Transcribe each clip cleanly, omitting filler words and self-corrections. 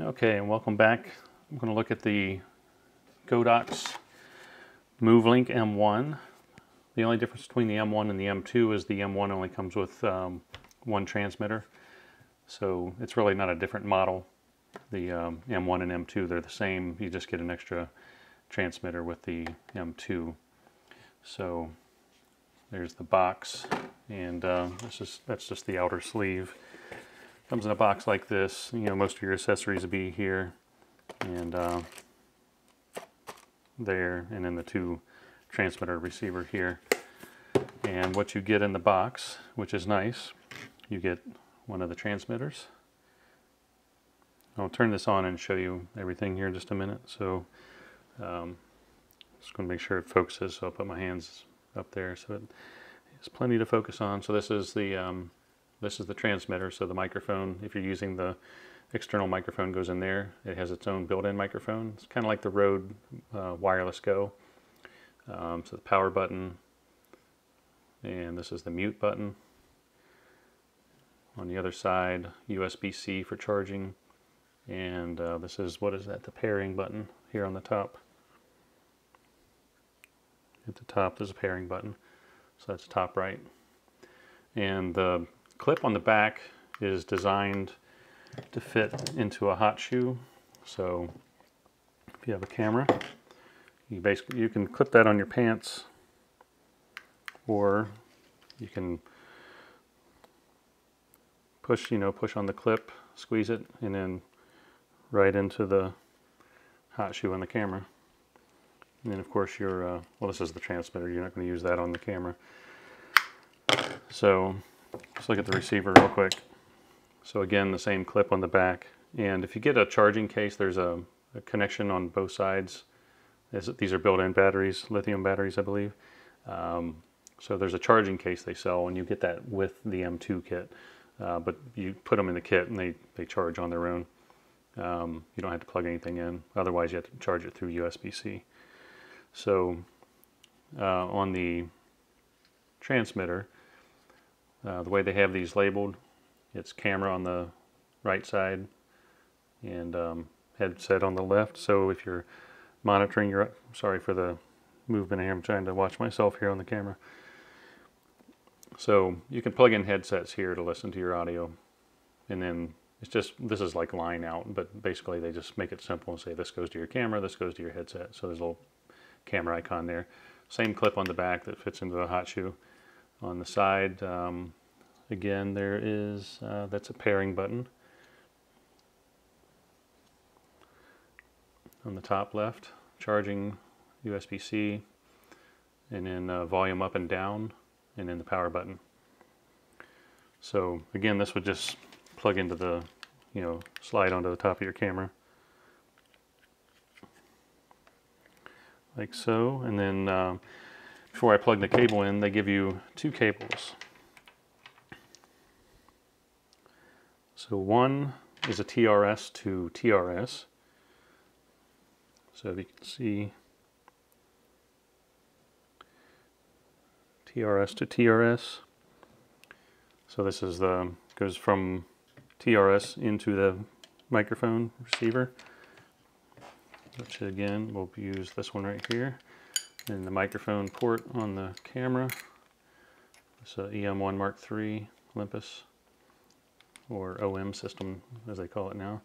Okay, and welcome back. I'm going to look at the Godox MoveLink M1. The only difference between the M1 and the M2 is the M1 only comes with one transmitter, so it's really not a different model. The M1 and M2, they're the same. You just get an extra transmitter with the M2. So there's the box, and that's just the outer sleeve. Comes in a box like this. You know, most of your accessories will be here and there, and then the two transmitter receiver here. And what you get in the box, which is nice, you get one of the transmitters. I'll turn this on and show you everything here in just a minute. So just going to make sure it focuses, so I'll put my hands up there so it's plenty to focus on. So this is the transmitter. So the microphone, if you're using the external microphone, goes in there. It has its own built-in microphone. It's kind of like the Rode Wireless Go. So the power button, and this is the mute button. On the other side, USB-C for charging, and this is, what is that, the pairing button here on the top. At the top there's a pairing button, so that's top right. And the clip on the back is designed to fit into a hot shoe. So if you have a camera, you can clip that on your pants, or you can push on the clip, squeeze it, and then right into the hot shoe on the camera. And then of course well, this is the transmitter. You're not going to use that on the camera. So let's look at the receiver real quick. So again, the same clip on the back. And if you get a charging case, there's a connection on both sides. These are built-in batteries, lithium batteries, I believe. So there's a charging case they sell, and you get that with the M2 kit. But you put them in the kit, and they charge on their own. You don't have to plug anything in. Otherwise, you have to charge it through USB-C. So on the transmitter, the way they have these labeled, it's camera on the right side and headset on the left. So if you're monitoring sorry for the movement here, I'm trying to watch myself here on the camera. So you can plug in headsets here to listen to your audio, and then this is like line out, but basically they just make it simple and say this goes to your camera, this goes to your headset. So there's a little camera icon there. Same clip on the back that fits into the hot shoe. On the side, again, there is, that's a pairing button. On the top left, charging, USB-C, and then volume up and down, and then the power button. So again, this would just plug into the, slide onto the top of your camera. Like so. And then before I plug the cable in, they give you two cables. So one is a TRS to TRS. So if you can see, TRS to TRS. So this is goes from TRS into the microphone receiver, which again, we'll use this one right here. And the microphone port on the camera. It's a EM1 Mark III Olympus, or OM system as they call it now.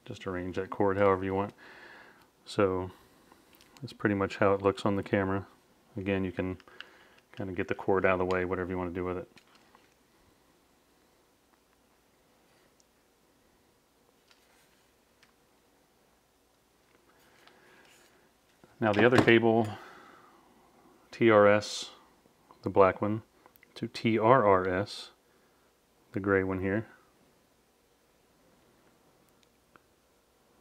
Just arrange that cord however you want. So that's pretty much how it looks on the camera. Again, you can kind of get the cord out of the way, whatever you want to do with it. Now the other cable, TRS, the black one, to TRRS, the gray one here.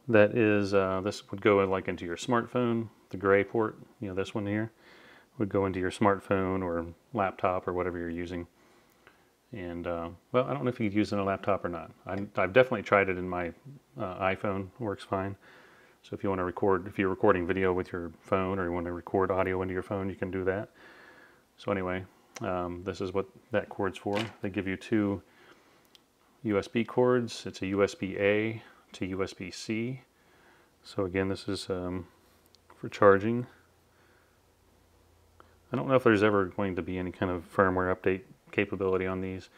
That is, this would go like into your smartphone. The gray port, this one here, would go into your smartphone or laptop or whatever you're using. And well, I don't know if you could use it on a laptop or not. I've definitely tried it in my iPhone. Works fine. So if you want to record, if you're recording video with your phone, or you want to record audio into your phone, you can do that. So anyway, this is what that cord's for. They give you two USB cords. It's a USB-A to USB-C. So again, this is for charging. I don't know if there's ever going to be any kind of firmware update capability on these.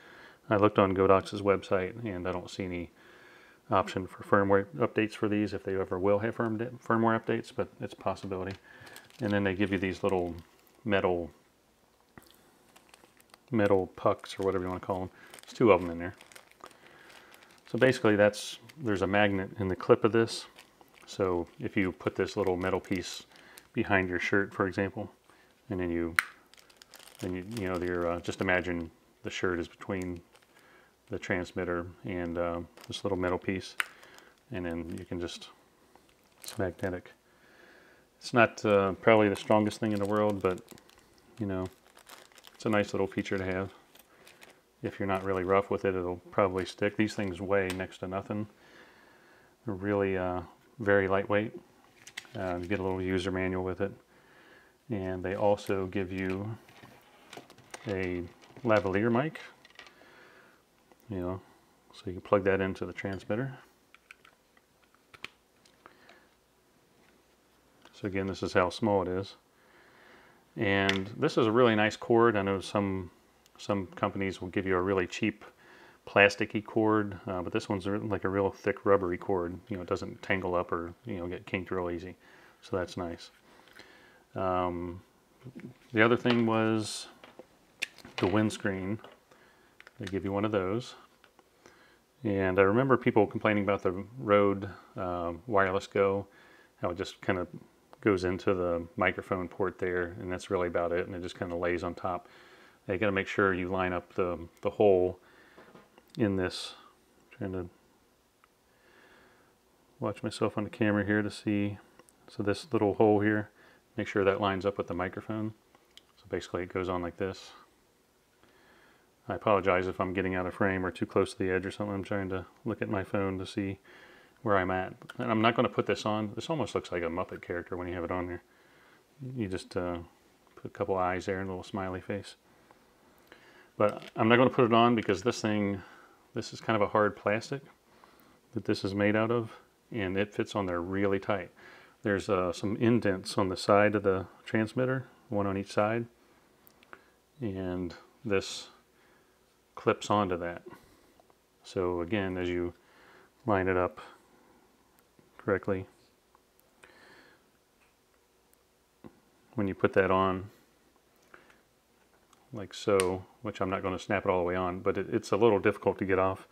I looked on Godox's website and I don't see any option for firmware updates for these, if they ever will have firmware updates, but it's a possibility. And then they give you these little metal pucks, or whatever you want to call them. There's two of them in there. So basically there's a magnet in the clip of this. So if you put this little metal piece behind your shirt, for example, and then you just imagine the shirt is between the transmitter and this little metal piece, and then you can just, it's magnetic. It's not probably the strongest thing in the world, but you know, it's a nice little feature to have. If you're not really rough with it, it'll probably stick. These things weigh next to nothing. They're really very lightweight. You get a little user manual with it. And they also give you a lavalier mic, you know, so you can plug that into the transmitter. So again, this is how small it is. And this is a really nice cord. I know some companies will give you a really cheap plasticky cord, but this one's like a real thick rubbery cord. You know, it doesn't tangle up or, you know, get kinked real easy. So that's nice. The other thing was the windscreen. They give you one of those. And I remember people complaining about the Rode Wireless Go, how it just kind of goes into the microphone port there, and that's really about it, and it just kind of lays on top. You got to make sure you line up the hole in this. I'm trying to watch myself on the camera here to see. So this little hole here, make sure that lines up with the microphone. So basically it goes on like this. I apologize if I'm getting out of frame or too close to the edge or something. I'm trying to look at my phone to see where I'm at. And I'm not going to put this on. This almost looks like a Muppet character when you have it on there. You just put a couple eyes there and a little smiley face. But I'm not going to put it on because this is kind of a hard plastic that this is made out of, and it fits on there really tight. There's some indents on the side of the transmitter, one on each side, and this clips onto that. So again, as you line it up correctly, when you put that on, like so, which I'm not going to snap it all the way on, but it's a little difficult to get off,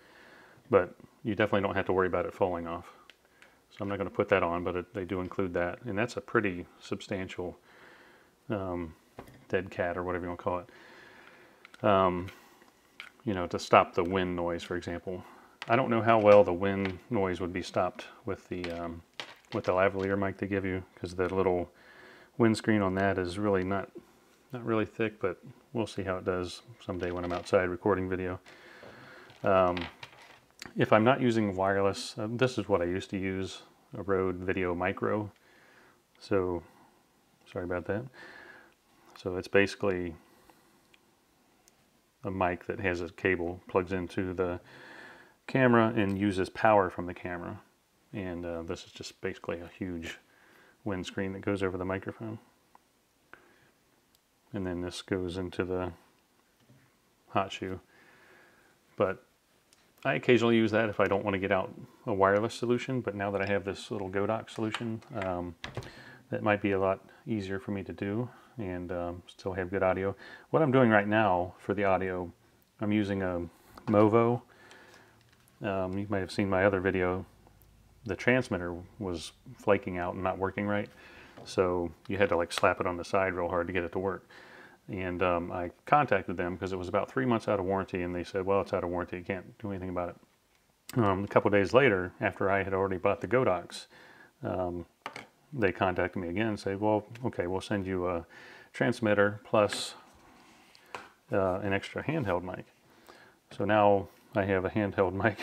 but you definitely don't have to worry about it falling off. So I'm not going to put that on, but they do include that, and that's a pretty substantial dead cat, or whatever you want to call it. You know, to stop the wind noise, for example. I don't know how well the wind noise would be stopped with the lavalier mic they give you, because the little windscreen on that is really not really thick, but we'll see how it does someday when I'm outside recording video. If I'm not using wireless, this is what I used to use, a Rode Video Micro. So, sorry about that. So it's basically a mic that has a cable, plugs into the camera and uses power from the camera. And this is just basically a huge windscreen that goes over the microphone. And then this goes into the hot shoe. But I occasionally use that if I don't want to get out a wireless solution, but now that I have this little Godox solution, that might be a lot easier for me to do and still have good audio. What I'm doing right now for the audio, I'm using a Movo. You might have seen my other video. The transmitter was flaking out and not working right, so you had to like slap it on the side real hard to get it to work. And I contacted them because it was about 3 months out of warranty, and they said, well, it's out of warranty, you can't do anything about it. A couple days later, after I had already bought the Godox, they contacted me again and said, well, okay, we'll send you a transmitter plus an extra handheld mic. So now I have a handheld mic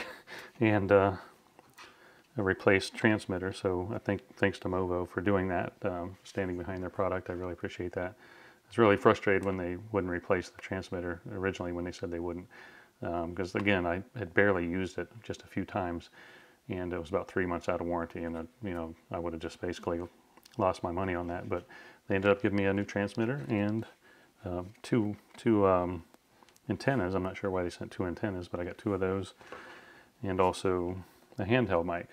and a replaced transmitter. So I think thanks to Movo for doing that, standing behind their product. I really appreciate that. I was really frustrated when they wouldn't replace the transmitter originally when they said they wouldn't. because again, I had barely used it, just a few times, and it was about 3 months out of warranty, and I would have just basically lost my money on that. But they ended up giving me a new transmitter and two antennas. I'm not sure why they sent 2 antennas, but I got 2 of those, and also a handheld mic.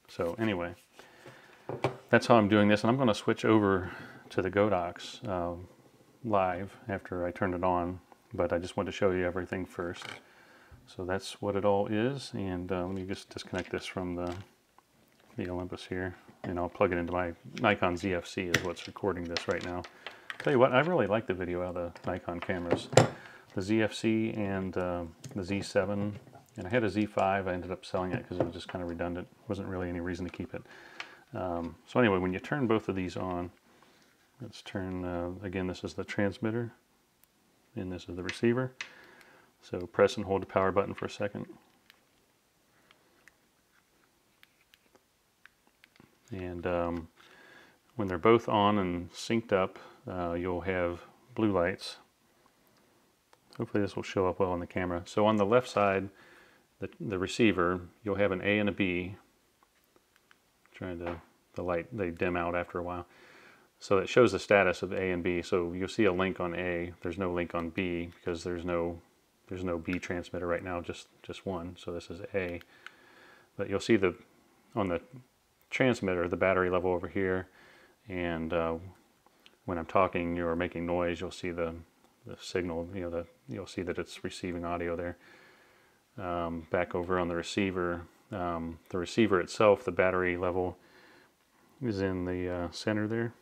So anyway, that's how I'm doing this, and I'm going to switch over to the Godox live after I turn it on, but I just wanted to show you everything first. So that's what it all is, and let me just disconnect this from the Olympus here, and I'll plug it into my Nikon ZFC is what's recording this right now. Tell you what, I really like the video out of the Nikon cameras. The ZFC and the Z7, and I had a Z5, I ended up selling it because it was just kind of redundant. Wasn't really any reason to keep it. So anyway, when you turn both of these on, let's turn, again, this is the transmitter, and this is the receiver. So press and hold the power button for a second. And when they're both on and synced up, you'll have blue lights. Hopefully this will show up well on the camera. So on the left side, the receiver, you'll have an A and a B. The light, they dim out after a while. So it shows the status of A and B. So you'll see a link on A. There's no link on B because there's no B transmitter right now, just one. So this is A. But you'll see on the transmitter, the battery level over here, and when I'm talking or making noise, you'll see the signal. You'll see that it's receiving audio there. Back over on the receiver itself, the battery level is in the center there.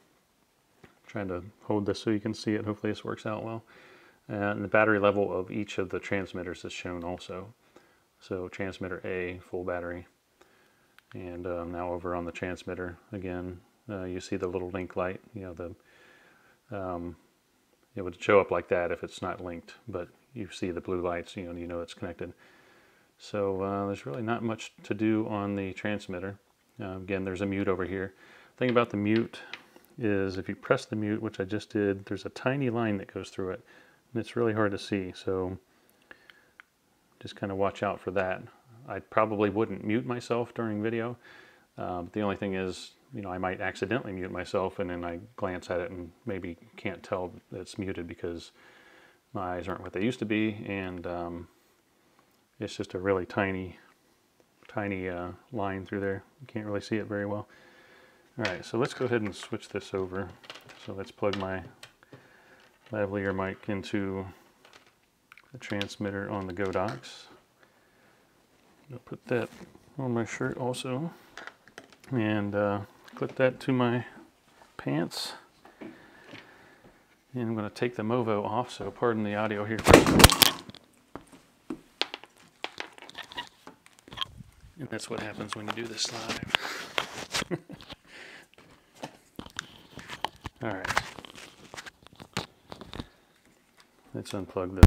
I'm trying to hold this so you can see it. Hopefully this works out well. And the battery level of each of the transmitters is shown also. So transmitter A, full battery. And now over on the transmitter, again, you see the little link light. It would show up like that if it's not linked, but you see the blue lights, you know it's connected. So there's really not much to do on the transmitter. Again, there's a mute over here. The thing about the mute is if you press the mute, which I just did, there's a tiny line that goes through it. And it's really hard to see, so just kind of watch out for that. I probably wouldn't mute myself during video. But the only thing is, I might accidentally mute myself and then I glance at it and maybe can't tell that it's muted because my eyes aren't what they used to be, and it's just a really tiny line through there. You can't really see it very well. Alright, so let's go ahead and switch this over. So let's plug my lavalier mic into the transmitter on the Godox. I'll put that on my shirt also, and clip that to my pants. And I'm going to take the Movo off, so pardon the audio here. And that's what happens when you do this live. All right. Let's unplug this.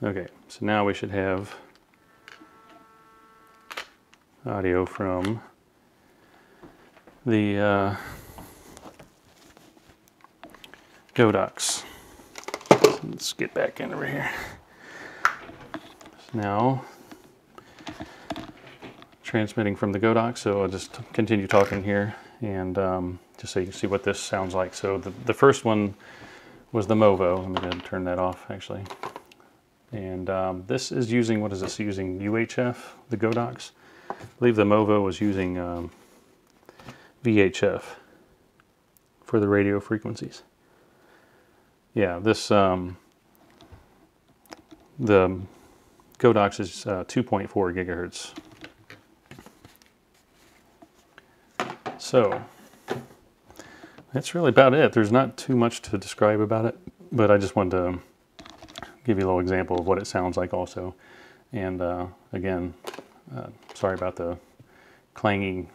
Okay, so now we should have audio from the Godox. Let's get back in over here. So now transmitting from the Godox, so I'll just continue talking here and just so you can see what this sounds like. So the first one was the Movo. Let me go ahead and turn that off actually. And this is using, what is this using? UHF, the Godox. I believe the Movo was using VHF for the radio frequencies. Yeah, this the Godox is 2.4 gigahertz. So that's really about it. There's not too much to describe about it, but I just wanted to give you a little example of what it sounds like also. And again, sorry about the clanging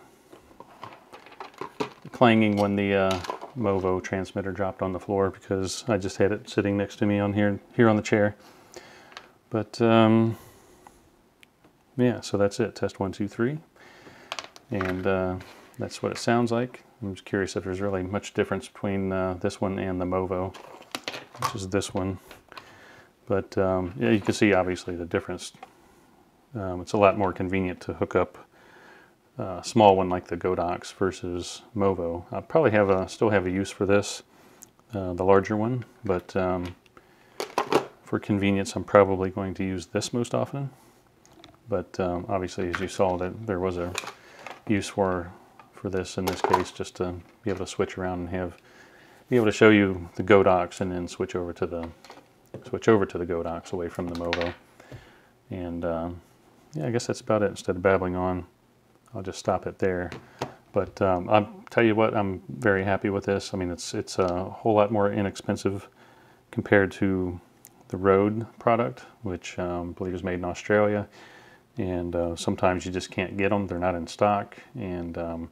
when the Movo transmitter dropped on the floor, because I just had it sitting next to me on here on the chair. But yeah, so that's it. Test 1, 2, 3, and that's what it sounds like. I'm just curious if there's really much difference between this one and the Movo. which is this one. But yeah, you can see obviously the difference. It's a lot more convenient to hook up a small one like the Godox versus Movo. I'll probably still have a use for this, the larger one, but for convenience I'm probably going to use this most often. But obviously, as you saw, that there was a use for this in this case, just to be able to switch around and be able to show you the Godox and then switch over to the Godox away from the Movo. And yeah, I guess that's about it. Instead of babbling on, I'll just stop it there. But I'll tell you what, I'm very happy with this. I mean, it's a whole lot more inexpensive compared to the Rode product, which I believe is made in Australia. And sometimes you just can't get them. They're not in stock. And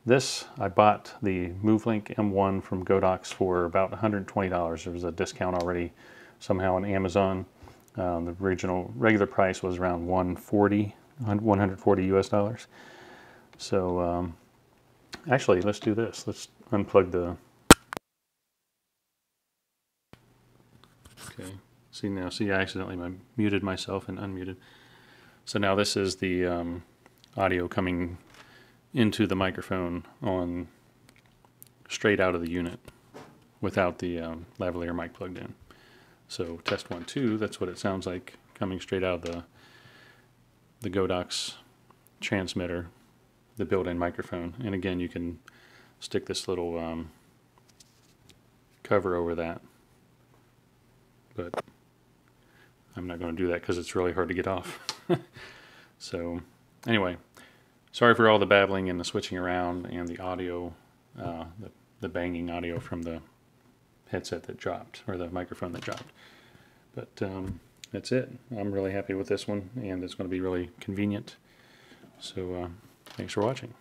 this, I bought the MoveLink M1 from Godox for about $120. There was a discount already somehow on Amazon. The regular price was around $140 US dollars. So actually, let's do this. Let's unplug the... Okay, see I accidentally muted myself and unmuted. So now this is the audio coming into the microphone on straight out of the unit without the lavalier mic plugged in. So test 1, 2, that's what it sounds like coming straight out of the Godox transmitter, the built-in microphone. And again, you can stick this little cover over that, but I'm not going to do that because it's really hard to get off. So anyway, sorry for all the babbling and the switching around and the audio, the banging audio from the headset that dropped, or the microphone that dropped. But that's it. I'm really happy with this one, and it's going to be really convenient. So thanks for watching.